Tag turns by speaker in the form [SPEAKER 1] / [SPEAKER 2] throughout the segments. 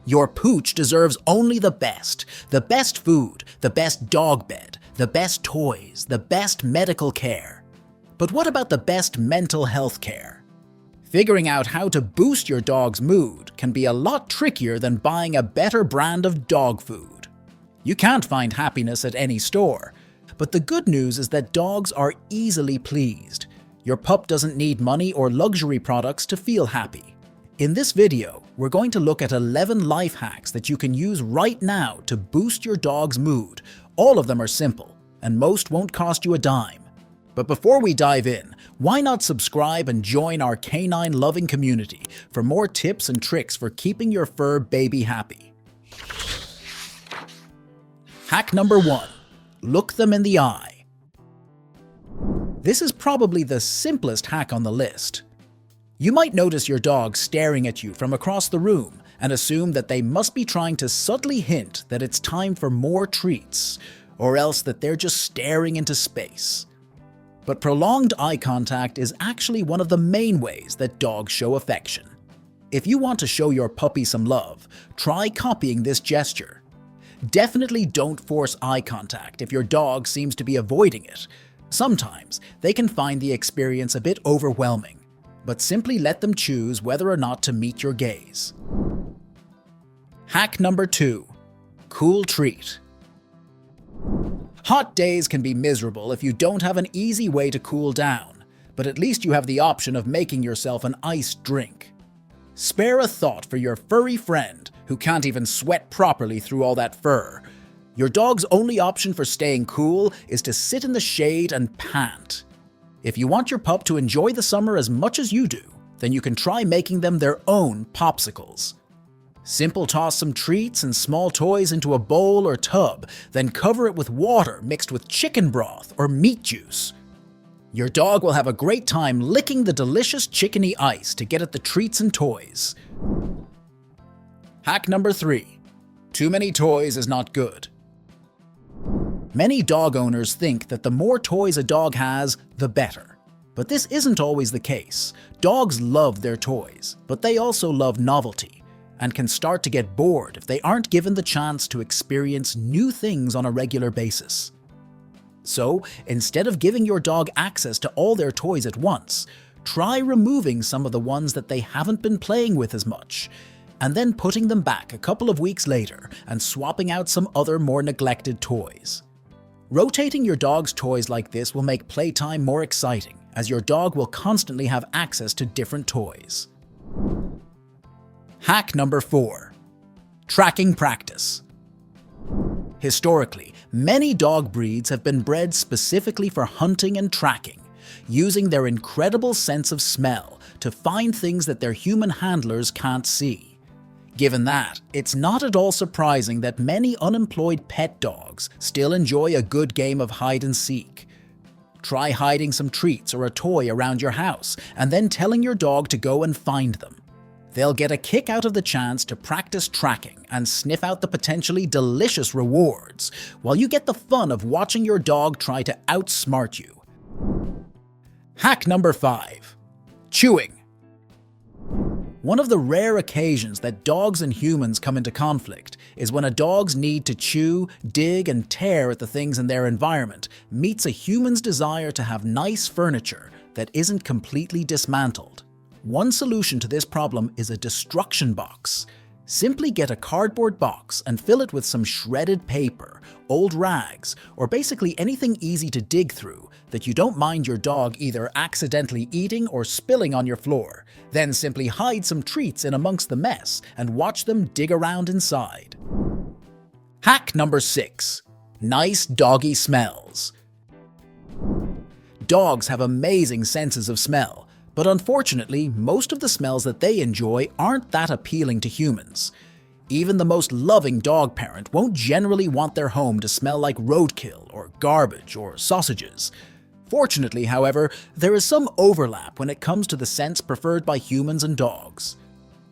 [SPEAKER 1] Your pooch deserves only the best food, the best dog bed, the best toys, the best medical care. But what about the best mental health care? Figuring out how to boost your dog's mood can be a lot trickier than buying a better brand of dog food. You can't find happiness at any store, but the good news is that dogs are easily pleased. Your pup doesn't need money or luxury products to feel happy. In this video, we're going to look at 11 life hacks that you can use right now to boost your dog's mood. All of them are simple, and most won't cost you a dime. But before we dive in, why not subscribe and join our canine loving community for more tips and tricks for keeping your fur baby happy. Hack number 1. Look them in the eye. This is probably the simplest hack on the list. You might notice your dog staring at you from across the room and assume that they must be trying to subtly hint that it's time for more treats, or else that they're just staring into space. But prolonged eye contact is actually one of the main ways that dogs show affection. If you want to show your puppy some love, try copying this gesture. Definitely don't force eye contact if your dog seems to be avoiding it. Sometimes they can find the experience a bit overwhelming, but simply let them choose whether or not to meet your gaze. Hack number 2. Cool treat. Hot days can be miserable if you don't have an easy way to cool down, but at least you have the option of making yourself an iced drink. Spare a thought for your furry friend who can't even sweat properly through all that fur. Your dog's only option for staying cool is to sit in the shade and pant. If you want your pup to enjoy the summer as much as you do, then you can try making them their own popsicles. Simple toss some treats and small toys into a bowl or tub, then cover it with water mixed with chicken broth or meat juice. Your dog will have a great time licking the delicious chickeny ice to get at the treats and toys. Hack number 3. Too many toys is not good. Many dog owners think that the more toys a dog has, the better. But this isn't always the case. Dogs love their toys, but they also love novelty, and can start to get bored if they aren't given the chance to experience new things on a regular basis. So, instead of giving your dog access to all their toys at once, try removing some of the ones that they haven't been playing with as much, and then putting them back a couple of weeks later and swapping out some other more neglected toys. Rotating your dog's toys like this will make playtime more exciting, as your dog will constantly have access to different toys. Hack number 4. Tracking practice. Historically, many dog breeds have been bred specifically for hunting and tracking, using their incredible sense of smell to find things that their human handlers can't see. Given that, it's not at all surprising that many unemployed pet dogs still enjoy a good game of hide and seek. Try hiding some treats or a toy around your house and then telling your dog to go and find them. They'll get a kick out of the chance to practice tracking and sniff out the potentially delicious rewards, while you get the fun of watching your dog try to outsmart you. Hack number 5. Chewing. One of the rare occasions that dogs and humans come into conflict is when a dog's need to chew, dig, and tear at the things in their environment meets a human's desire to have nice furniture that isn't completely dismantled. One solution to this problem is a destruction box. Simply get a cardboard box and fill it with some shredded paper, old rags, or basically anything easy to dig through that you don't mind your dog either accidentally eating or spilling on your floor. Then simply hide some treats in amongst the mess and watch them dig around inside. Hack number 6. Nice doggy smells. Dogs have amazing senses of smell, but unfortunately, most of the smells that they enjoy aren't that appealing to humans. Even the most loving dog parent won't generally want their home to smell like roadkill or garbage or sausages. Fortunately, however, there is some overlap when it comes to the scents preferred by humans and dogs.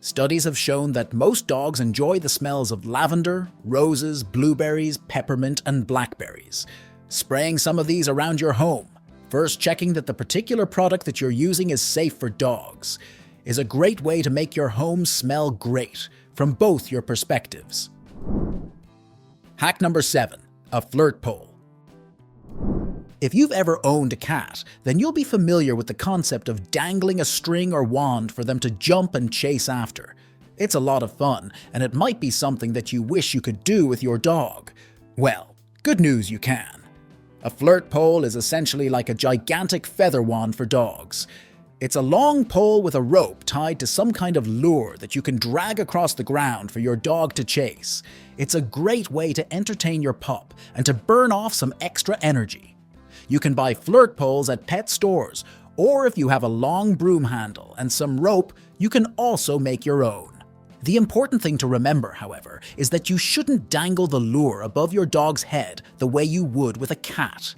[SPEAKER 1] Studies have shown that most dogs enjoy the smells of lavender, roses, blueberries, peppermint, and blackberries. Spraying some of these around your home, first checking that the particular product that you're using is safe for dogs, is a great way to make your home smell great from both your perspectives. Hack number 7. A flirt pole. If you've ever owned a cat, then you'll be familiar with the concept of dangling a string or wand for them to jump and chase after. It's a lot of fun, and it might be something that you wish you could do with your dog. Well, good news, you can. A flirt pole is essentially like a gigantic feather wand for dogs. It's a long pole with a rope tied to some kind of lure that you can drag across the ground for your dog to chase. It's a great way to entertain your pup and to burn off some extra energy. You can buy flirt poles at pet stores, or if you have a long broom handle and some rope, you can also make your own. The important thing to remember, however, is that you shouldn't dangle the lure above your dog's head the way you would with a cat.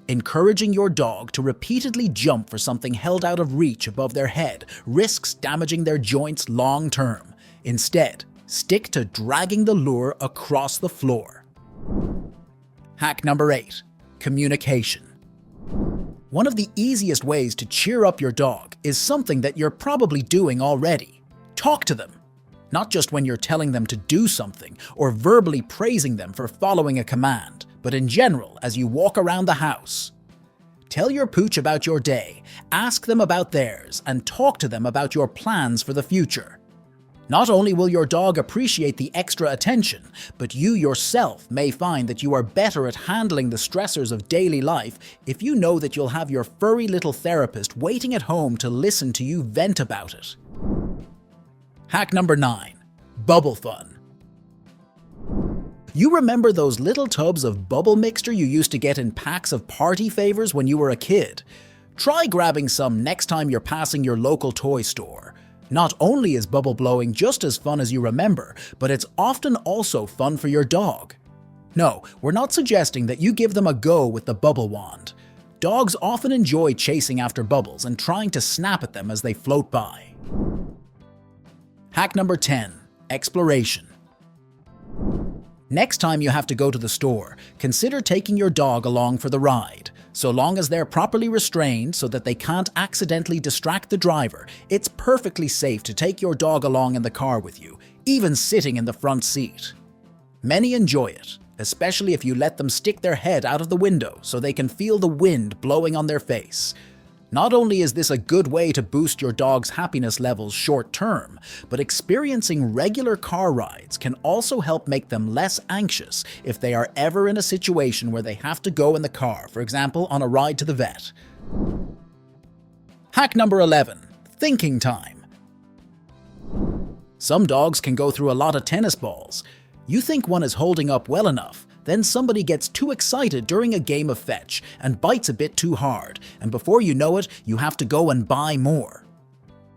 [SPEAKER 1] Encouraging your dog to repeatedly jump for something held out of reach above their head risks damaging their joints long term. Instead, stick to dragging the lure across the floor. Hack number 8. Communication. One of the easiest ways to cheer up your dog is something that you're probably doing already. Talk to them. Not just when you're telling them to do something or verbally praising them for following a command, but in general as you walk around the house. Tell your pooch about your day, ask them about theirs, and talk to them about your plans for the future. Not only will your dog appreciate the extra attention, but you yourself may find that you are better at handling the stressors of daily life if you know that you'll have your furry little therapist waiting at home to listen to you vent about it. Hack number 9. Bubble fun. You remember those little tubs of bubble mixture you used to get in packs of party favors when you were a kid? Try grabbing some next time you're passing your local toy store. Not only is bubble blowing just as fun as you remember, but it's often also fun for your dog. No, we're not suggesting that you give them a go with the bubble wand. Dogs often enjoy chasing after bubbles and trying to snap at them as they float by. Hack number 10. Exploration. Next time you have to go to the store, consider taking your dog along for the ride. So long as they're properly restrained so that they can't accidentally distract the driver, it's perfectly safe to take your dog along in the car with you, even sitting in the front seat. Many enjoy it, especially if you let them stick their head out of the window so they can feel the wind blowing on their face. Not only is this a good way to boost your dog's happiness levels short term, but experiencing regular car rides can also help make them less anxious if they are ever in a situation where they have to go in the car, for example, on a ride to the vet. Hack number 11. Thinking time. Some dogs can go through a lot of tennis balls. You think one is holding up well enough, then somebody gets too excited during a game of fetch and bites a bit too hard, and before you know it, you have to go and buy more.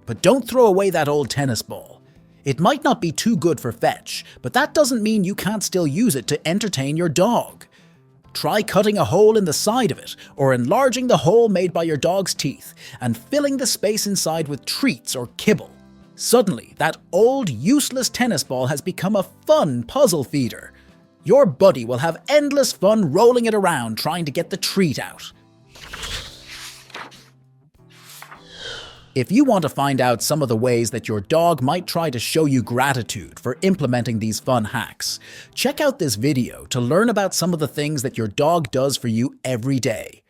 [SPEAKER 1] But don't throw away that old tennis ball. It might not be too good for fetch, but that doesn't mean you can't still use it to entertain your dog. Try cutting a hole in the side of it, or enlarging the hole made by your dog's teeth, and filling the space inside with treats or kibble. Suddenly, that old, useless tennis ball has become a fun puzzle feeder. Your buddy will have endless fun rolling it around trying to get the treat out. If you want to find out some of the ways that your dog might try to show you gratitude for implementing these fun hacks, check out this video to learn about some of the things that your dog does for you every day.